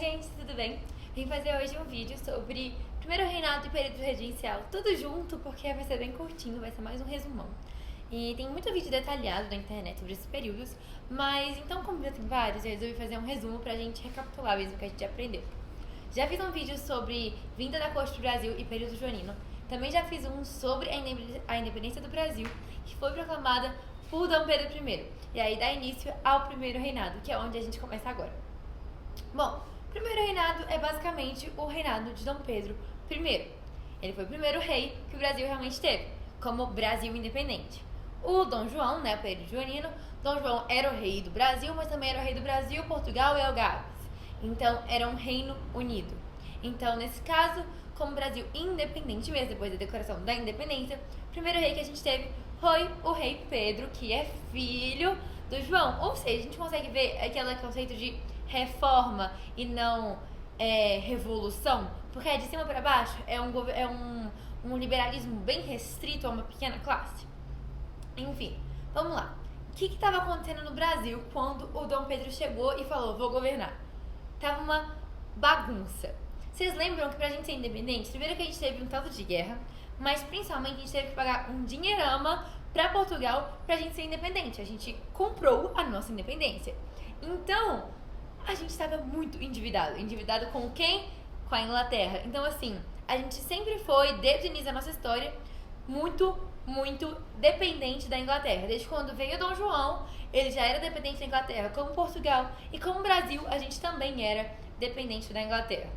gente, tudo bem? Vim fazer hoje um vídeo sobre primeiro reinado e período regencial, tudo junto, porque vai ser bem curtinho, vai ser mais um resumão. E tem muito vídeo detalhado na internet sobre esses períodos, mas então como já tem vários, eu resolvi fazer um resumo pra gente recapitular mesmo o que a gente aprendeu. Já fiz um vídeo sobre vinda da corte do Brasil e período joanino. Também já fiz um sobre a independência do Brasil, que foi proclamada por Dom Pedro I. E aí dá início ao primeiro reinado, que é onde a gente começa agora. Bom, o primeiro reinado é basicamente o reinado de Dom Pedro I. Ele foi o primeiro rei que o Brasil realmente teve, como Brasil independente. O Dom João, né, o período joanino, Dom João era o rei do Brasil, mas também era o rei do Brasil, Portugal e Algarves. Então, era um reino unido. Então, nesse caso, como Brasil independente mesmo, depois da declaração da independência, o primeiro rei que a gente teve foi o rei Pedro, que é filho do João. Ou seja, a gente consegue ver aquele conceito de reforma e não revolução, porque é de cima para baixo, é um liberalismo bem restrito a uma pequena classe. Enfim, vamos lá. O que estava acontecendo no Brasil quando o Dom Pedro chegou e falou, vou governar? Tava uma bagunça. Vocês lembram que pra gente ser independente, primeiro que a gente teve um tanto de guerra, mas principalmente a gente teve que pagar um dinheirama pra Portugal pra gente ser independente. A gente comprou a nossa independência. Então, a gente estava muito endividado. Endividado com quem? Com a Inglaterra. Então, assim, a gente sempre foi, desde o início da nossa história, muito dependente da Inglaterra. Desde quando veio Dom João, ele já era dependente da Inglaterra, como Portugal. E como Brasil, a gente também era dependente da Inglaterra.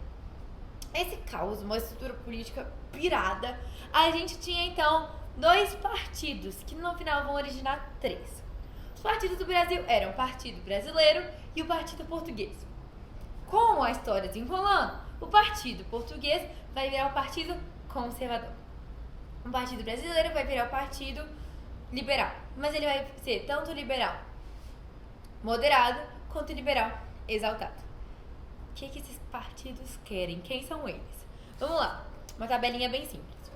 Esse caos, uma estrutura política pirada, a gente tinha então dois partidos, que no final vão originar três. Os partidos do Brasil eram o Partido Brasileiro e o Partido Português. Com a história desenrolando, o Partido Português vai virar o Partido Conservador. O Partido Brasileiro vai virar o Partido Liberal. Mas ele vai ser tanto liberal moderado quanto liberal exaltado. O que esses partidos querem? Quem são eles? Vamos lá, uma tabelinha bem simples.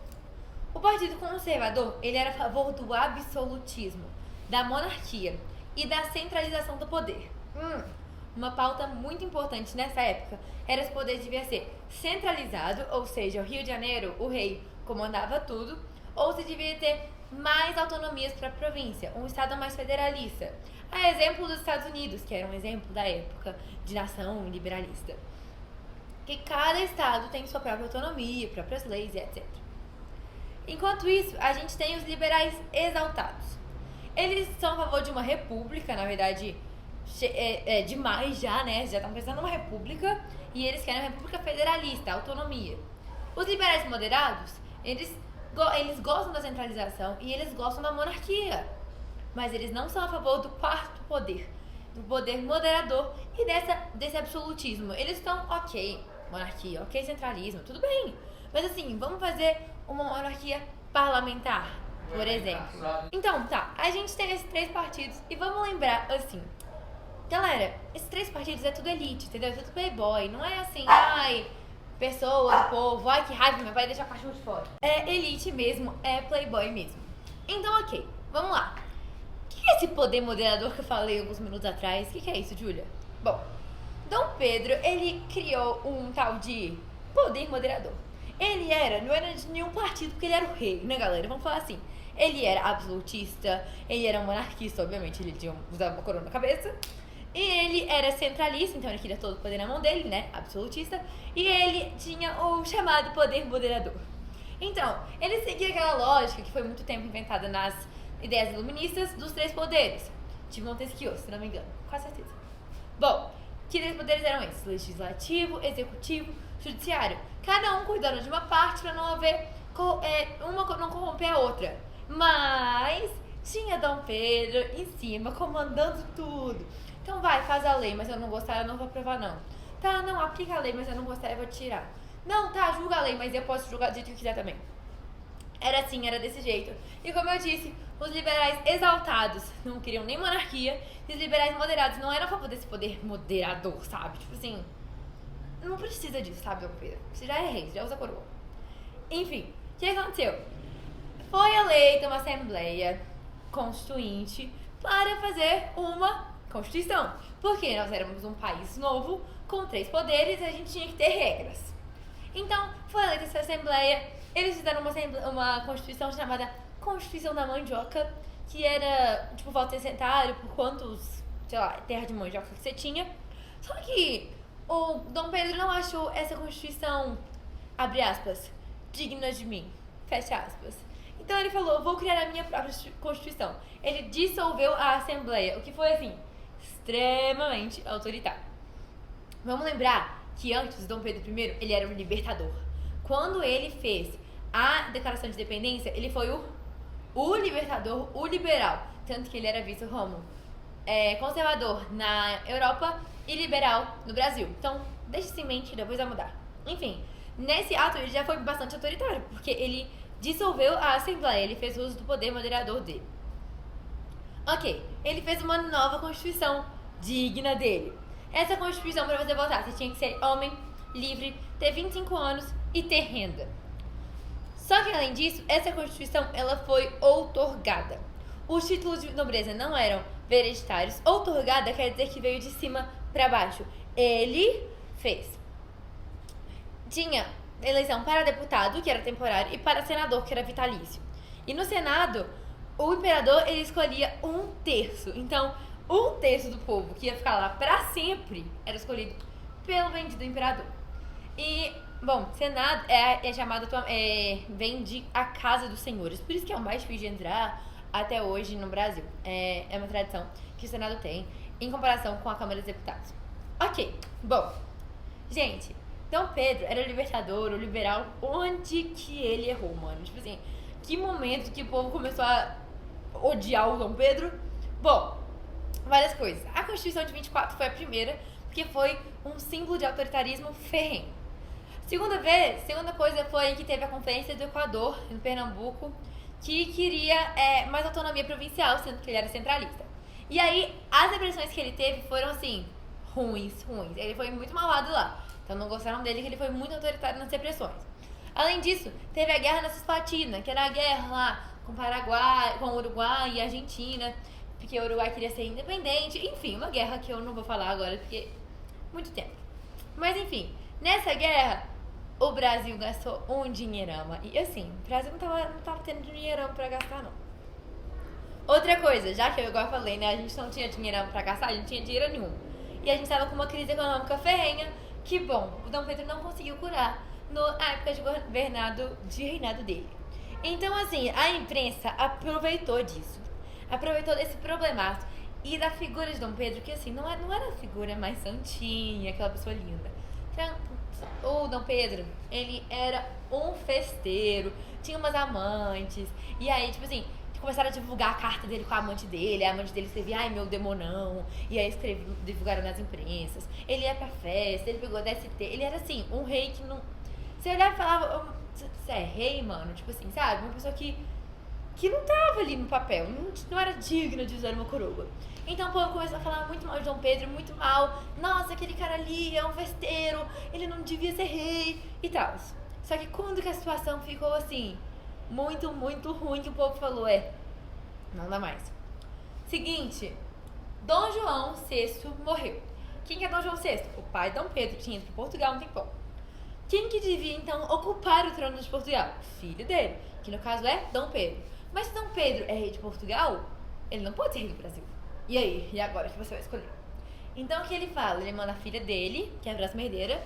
O Partido Conservador, ele era a favor do absolutismo, da monarquia e da centralização do poder. Uma pauta muito importante nessa época era que o poder devia ser centralizado, ou seja, o Rio de Janeiro, o rei comandava tudo, ou se devia ter mais autonomias para a província, um estado mais federalista. A exemplo dos Estados Unidos, que era um exemplo da época de nação liberalista. Que cada estado tem sua própria autonomia, próprias leis e etc. Enquanto isso, a gente tem os liberais exaltados. Eles são a favor de uma república, na verdade, demais já, né? Já estão pensando numa república e eles querem uma república federalista, autonomia. Os liberais moderados, eles gostam da centralização e eles gostam da monarquia. Mas eles não são a favor do quarto poder, do poder moderador e desse absolutismo. Eles estão, ok, monarquia, ok, centralismo, tudo bem. Mas assim, vamos fazer uma monarquia parlamentar, por exemplo. Então, tá, a gente tem esses três partidos e vamos lembrar, assim, galera, esses três partidos é tudo elite, entendeu? É tudo playboy, não é assim, ai, pessoa do povo, ai que raiva, meu pai deixa o cachorro de fora. É elite mesmo, é playboy mesmo. Então, ok, vamos lá. O que é esse poder moderador que eu falei alguns minutos atrás? O que é isso, Júlia? Bom, Dom Pedro, ele criou um tal de poder moderador. Ele não era de nenhum partido, porque ele era o rei, né, galera? Vamos falar assim. Ele era absolutista, ele era um monarquista, obviamente, ele usava uma coroa na cabeça. E ele era centralista, então ele queria todo o poder na mão dele, né? Absolutista. E ele tinha o chamado poder moderador. Então, ele seguia aquela lógica que foi muito tempo inventada nas ideias iluministas dos três poderes. De Montesquieu, se não me engano. Com certeza. Bom, que três poderes eram esses? Legislativo, executivo, judiciário. Cada um cuidando de uma parte para não haver uma não corromper a outra. Mas tinha Dom Pedro em cima, comandando tudo. Então vai, faz a lei, mas eu não gostar, eu não vou aprovar não. Tá, não, aplica a lei, mas eu não gostar, eu vou tirar. Não, tá, julga a lei, mas eu posso julgar do jeito que eu quiser também. Era assim, era desse jeito. E como eu disse, os liberais exaltados não queriam nem monarquia, e os liberais moderados não eram a favor desse poder moderador, sabe? Tipo assim, não precisa disso, sabe, Dom Pedro? Você já é rei, já usa coroa. Enfim, o que aconteceu? Foi eleita uma assembleia constituinte para fazer uma Constituição. Porque nós éramos um país novo, com 3 poderes, a gente tinha que ter regras. Então, foi eleita essa Assembleia, eles fizeram uma Constituição chamada Constituição da Mandioca, que era, tipo, voto censitário por quantos, sei lá, terra de mandioca que você tinha. Só que o Dom Pedro não achou essa Constituição, abre aspas, digna de mim, fecha aspas. Então ele falou, vou criar a minha própria Constituição. Ele dissolveu a Assembleia, o que foi, assim, extremamente autoritário. Vamos lembrar que antes Dom Pedro I, ele era um libertador. Quando ele fez a Declaração de Independência, ele foi o libertador, o liberal. Tanto que ele era visto como conservador na Europa e liberal no Brasil. Então, deixa isso em mente, depois vai mudar. Enfim, nesse ato ele já foi bastante autoritário, porque ele dissolveu a Assembleia, ele fez uso do poder moderador dele. Ok, ele fez uma nova Constituição digna dele. Essa Constituição, para você votar, você tinha que ser homem, livre, ter 25 anos e ter renda. Só que, além disso, essa Constituição ela foi outorgada. Os títulos de nobreza não eram hereditários. Outorgada quer dizer que veio de cima para baixo. Ele fez. Tinha eleição para deputado, que era temporário, e para senador, que era vitalício. E no Senado, o imperador ele escolhia 1/3. Então, 1/3 do povo que ia ficar lá para sempre era escolhido pelo bendito imperador. E, bom, Senado é chamado, vem de a Casa dos Senhores. Por isso que é o mais difícil de entrar até hoje no Brasil. É uma tradição que o Senado tem em comparação com a Câmara dos Deputados. Ok, bom, gente, Dom Pedro era o libertador, o liberal, onde que ele errou, mano? Tipo assim, que momento que o povo começou a odiar o Dom Pedro? Bom, várias coisas. A Constituição de 24 foi a primeira, porque foi um símbolo de autoritarismo ferrenho. Segunda coisa foi que teve a Conferência do Equador, em Pernambuco, que queria mais autonomia provincial, sendo que ele era centralista. E aí, as repressões que ele teve foram, assim, ruins. Ele foi muito malvado lá. Então não gostaram dele, que ele foi muito autoritário nas repressões. Além disso, teve a Guerra na Cisplatina, que era a guerra lá com o Uruguai e a Argentina, porque o Uruguai queria ser independente. Enfim, uma guerra que eu não vou falar agora, porque muito tempo. Mas enfim, nessa guerra, o Brasil gastou um dinheirama. E assim, o Brasil não tava tendo dinheirama pra gastar, não. Outra coisa, já que eu igual falei, né, a gente não tinha dinheirama pra gastar, a gente não tinha dinheiro nenhum. E a gente tava com uma crise econômica ferrenha, que bom, o Dom Pedro não conseguiu curar na época de reinado dele. Então, assim, a imprensa aproveitou disso. Aproveitou desse problemaço e da figura de Dom Pedro, que assim, não era a figura mais santinha, aquela pessoa linda. Então, o Dom Pedro, ele era um festeiro, tinha umas amantes, e aí, tipo assim, começaram a divulgar a carta dele com a amante dele escrevia, ai meu demonão, e aí divulgaram nas imprensas, ele ia pra festa, ele pegou DST, ele era assim, um rei que não... Você olhava e falava, você é rei, mano? Tipo assim, sabe? Uma pessoa que não tava ali no papel, não era digna de usar uma coroa. Então o povo começou a falar muito mal de Dom Pedro, muito mal. Nossa, aquele cara ali é um festeiro, ele não devia ser rei e tal. Só que quando que a situação ficou assim, muito, muito ruim, que o povo falou, não dá mais. Seguinte, Dom João VI morreu. Quem que é Dom João VI? O pai de Dom Pedro, tinha ido para Portugal um tempão. Quem que devia, então, ocupar o trono de Portugal? Filho dele, que no caso é Dom Pedro. Mas se Dom Pedro é rei de Portugal, ele não pode ser rei do Brasil. E aí? E agora que você vai escolher? Então, o que ele fala? Ele manda a filha dele, que é a próxima herdeira,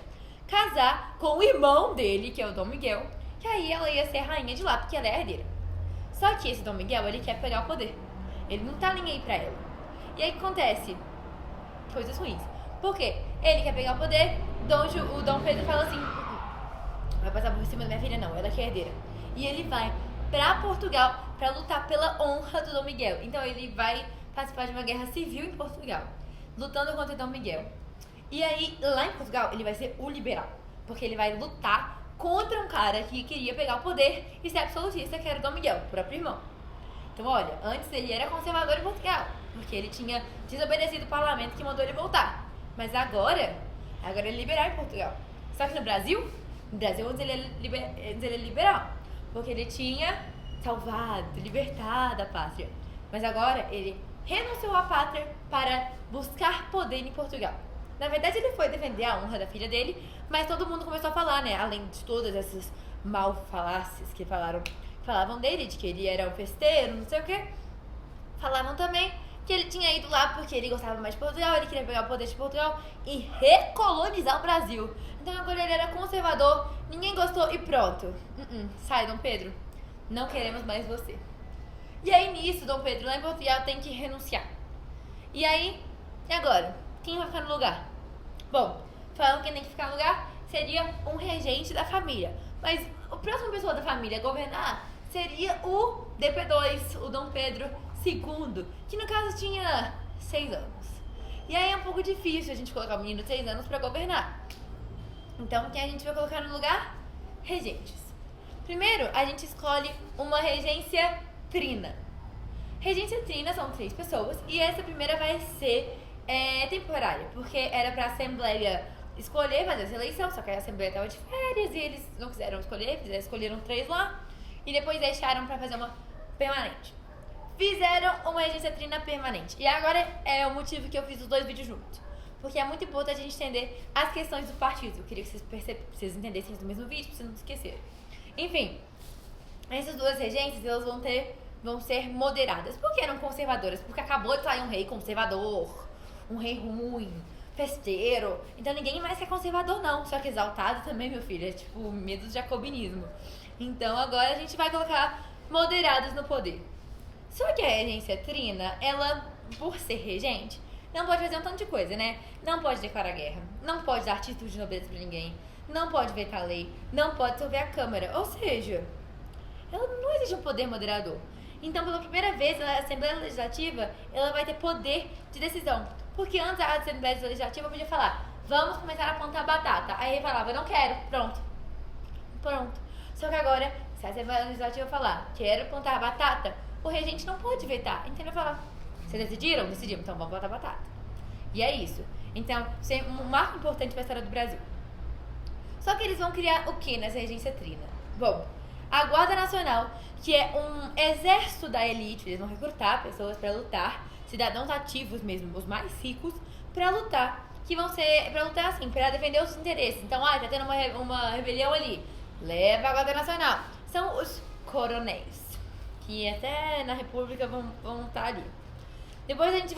casar com o irmão dele, que é o Dom Miguel, que aí ela ia ser rainha de lá, porque ela é a herdeira. Só que esse Dom Miguel, ele quer pegar o poder. Ele não tá nem aí pra ela. E aí, acontece coisas ruins. Por quê? Ele quer pegar o poder, o Dom Pedro fala assim, vai passar por cima da minha filha? Não, ela que é herdeira. E ele vai pra Portugal pra lutar pela honra do Dom Miguel. Então ele vai participar de uma guerra civil em Portugal, lutando contra Dom Miguel. E aí, lá em Portugal, ele vai ser o liberal, porque ele vai lutar contra um cara que queria pegar o poder e ser absolutista, que era o Dom Miguel, o próprio irmão. Então, olha, antes ele era conservador em Portugal, porque ele tinha desobedecido o parlamento que mandou ele voltar. Mas agora ele é liberal em Portugal. Só que no Brasil antes ele é liberal, porque ele tinha salvado, libertado a pátria. Mas agora ele renunciou à pátria para buscar poder em Portugal. Na verdade, ele foi defender a honra da filha dele, mas todo mundo começou a falar, né? Além de todas essas malfalácias que falavam dele, de que ele era um festeiro, não sei o quê. Falavam também que ele tinha ido lá porque ele gostava mais de Portugal, ele queria pegar o poder de Portugal e recolonizar o Brasil. Então agora ele era conservador, ninguém gostou e pronto. Sai, Dom Pedro. Não queremos mais você. E aí nisso, Dom Pedro lá em Portugal tem que renunciar. E aí, e agora? Quem vai ficar no lugar? Bom, falando que quem tem que ficar no lugar seria um regente da família. Mas a próxima pessoa da família a governar seria o DP2, o Dom Pedro II, que no caso tinha 6 anos. E aí é um pouco difícil a gente colocar um menino de 6 anos pra governar. Então, quem a gente vai colocar no lugar? Regentes. Primeiro, a gente escolhe uma regência trina. Regência trina são 3 pessoas e essa primeira vai ser temporária, porque era pra Assembleia escolher, fazer essa eleição, só que a Assembleia estava de férias e eles não quiseram escolher, escolheram 3 lá e depois deixaram pra fazer uma permanente. Fizeram uma regência trina permanente. E agora é o motivo que eu fiz os 2 vídeos juntos. Porque é muito importante a gente entender as questões do partido. Eu queria que vocês entendessem isso no mesmo vídeo, pra vocês não esquecerem. Enfim, essas 2 regências, elas vão ser moderadas. Por que eram conservadoras? Porque acabou de sair um rei conservador, um rei ruim, festeiro. Então ninguém mais quer conservador não. Só que exaltado também, meu filho. É tipo medo do jacobinismo. Então agora a gente vai colocar moderados no poder. Só que a regência trina, ela, por ser regente, não pode fazer um tanto de coisa, né? Não pode declarar guerra, não pode dar título de nobreza pra ninguém, não pode vetar lei, não pode dissolver a Câmara. Ou seja, ela não existe um poder moderador. Então, pela primeira vez, a Assembleia Legislativa, ela vai ter poder de decisão. Porque antes a Assembleia Legislativa podia falar, vamos começar a plantar batata. Aí ele falava, não quero, pronto. Só que agora, se a Assembleia Legislativa falar, quero plantar batata, o regente não pode vetar. Então ele vai falar, vocês decidiram? Decidimos, então vamos plantar batata. E é isso. Então, isso é um marco importante para a história do Brasil. Só que eles vão criar o que nessa regência trina? Bom, a Guarda Nacional, que é um exército da elite, eles vão recrutar pessoas para lutar, cidadãos ativos mesmo, os mais ricos, para lutar, que vão ser, para lutar assim, para defender os interesses. Então, tá tendo uma rebelião ali, leva a Guarda Nacional. São os coronéis, que até na República vão estar ali. Depois a gente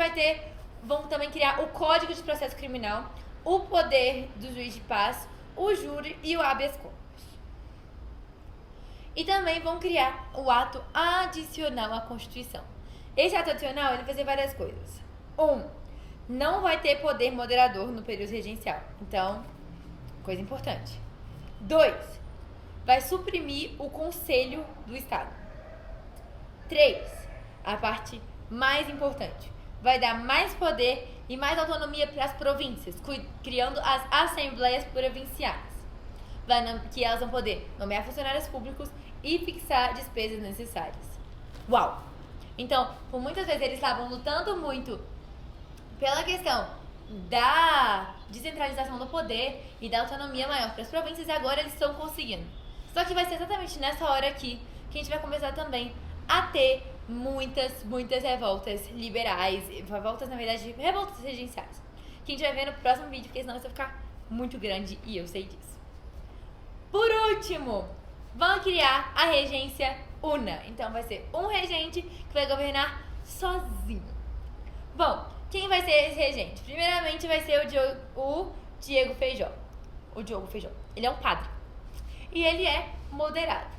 vão também criar o Código de Processo Criminal, o poder do juiz de paz, o júri e o habeas corpus. E também vão criar o ato adicional à Constituição. Esse ato adicional, ele vai fazer várias coisas. 1. Não vai ter poder moderador no período regencial. Então, coisa importante. 2. Vai suprimir o Conselho do Estado. 3. A parte mais importante. Vai dar mais poder e mais autonomia para as províncias, criando as assembleias provinciais. Que elas vão poder nomear funcionários públicos e fixar despesas necessárias. Uau! Então, por muitas vezes eles estavam lutando muito pela questão da descentralização do poder e da autonomia maior para as províncias e agora eles estão conseguindo. Só que vai ser exatamente nessa hora aqui que a gente vai começar também a ter muitas revoltas liberais, revoltas na verdade, revoltas regenciais, que a gente vai ver no próximo vídeo, porque senão isso vai ficar muito grande e eu sei disso. Por último, vão criar a regência una. Então vai ser um regente que vai governar sozinho. Bom, quem vai ser esse regente? Primeiramente vai ser o Diego Feijó. O Diogo Feijó. Ele é um padre. E ele é moderado.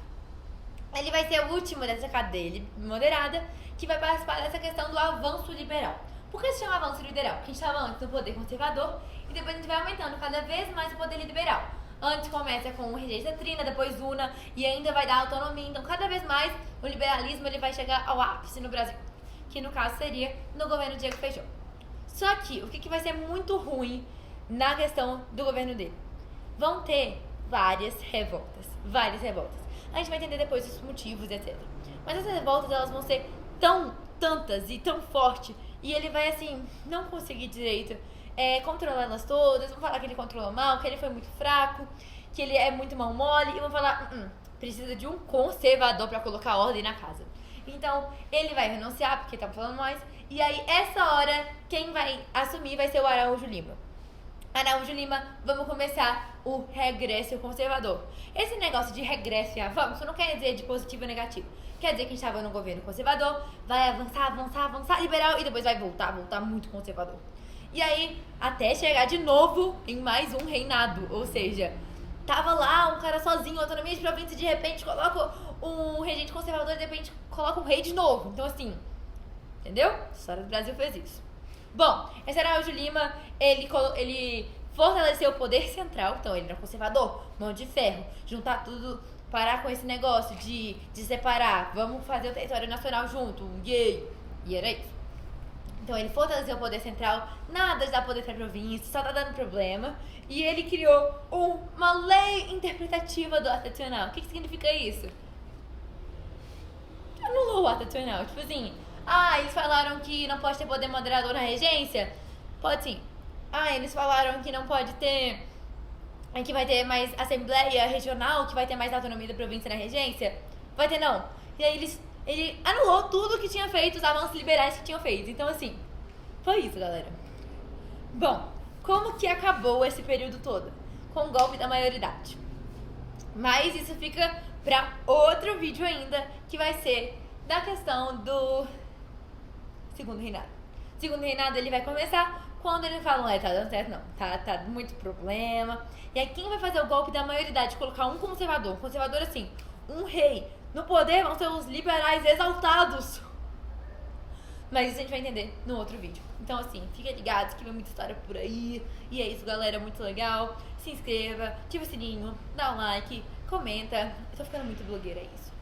Ele vai ser o último dessa cadeia moderada que vai participar dessa questão do avanço liberal. Por que se chama avanço liberal? Porque a gente estava antes do poder conservador e depois a gente vai aumentando cada vez mais o poder liberal. Antes começa com o regência trina, depois una e ainda vai dar autonomia. Então, cada vez mais o liberalismo ele vai chegar ao ápice no Brasil, que no caso seria no governo Diego Feijó. Só que o que vai ser muito ruim na questão do governo dele? Vão ter várias revoltas. A gente vai entender depois os motivos, etc. Mas essas revoltas elas vão ser tantas e tão fortes e ele vai assim não conseguir direito controlá-las todas. Vão falar que ele controlou mal, que ele foi muito fraco, que ele é muito mal mole e vão falar precisa de um conservador para colocar ordem na casa. Então ele vai renunciar porque tá falando mais e aí essa hora quem vai assumir vai ser o Araújo Lima. Araújo Lima, vamos começar o regresso conservador. Esse negócio de regresso e avanço não quer dizer de positivo ou negativo. Quer dizer que a gente estava no governo conservador, vai avançar, liberal, e depois vai voltar muito conservador. E aí, até chegar de novo em mais um reinado. Ou seja, tava lá um cara sozinho, autonomia de província, e de repente coloca um regente conservador e de repente coloca um rei de novo. Então assim, entendeu? A história do Brasil fez isso. Bom, esse Araújo Lima, ele fortaleceu o poder central, então ele era conservador, mão de ferro, juntar tudo, parar com esse negócio de separar, vamos fazer o território nacional junto, yay! E era isso. Então ele fortaleceu o poder central, nada de dar poder pra província, só tá dando problema. E ele criou uma lei interpretativa do ato adicional. O que significa isso? Anulou o ato adicional, tipo assim... eles falaram que não pode ter poder moderador na regência? Pode sim. Eles falaram que não pode ter... que vai ter mais assembleia regional, que vai ter mais autonomia da província na regência? Vai ter não. E aí ele anulou tudo que tinha feito, os avanços liberais que tinham feito. Então assim, foi isso, galera. Bom, como que acabou esse período todo? Com o golpe da maioridade. Mas isso fica pra outro vídeo ainda, que vai ser da questão do segundo reinado. Segundo reinado ele vai começar quando eles falam, tá dando certo, não, tá muito problema. E aí quem vai fazer o golpe da maioridade? Colocar um conservador assim, um rei. No poder vão ser os liberais exaltados. Mas isso a gente vai entender no outro vídeo. Então assim, fica ligado que vem muita história por aí. E é isso, galera, muito legal. Se inscreva, ativa o sininho, dá um like, comenta. Eu tô ficando muito blogueira, é isso.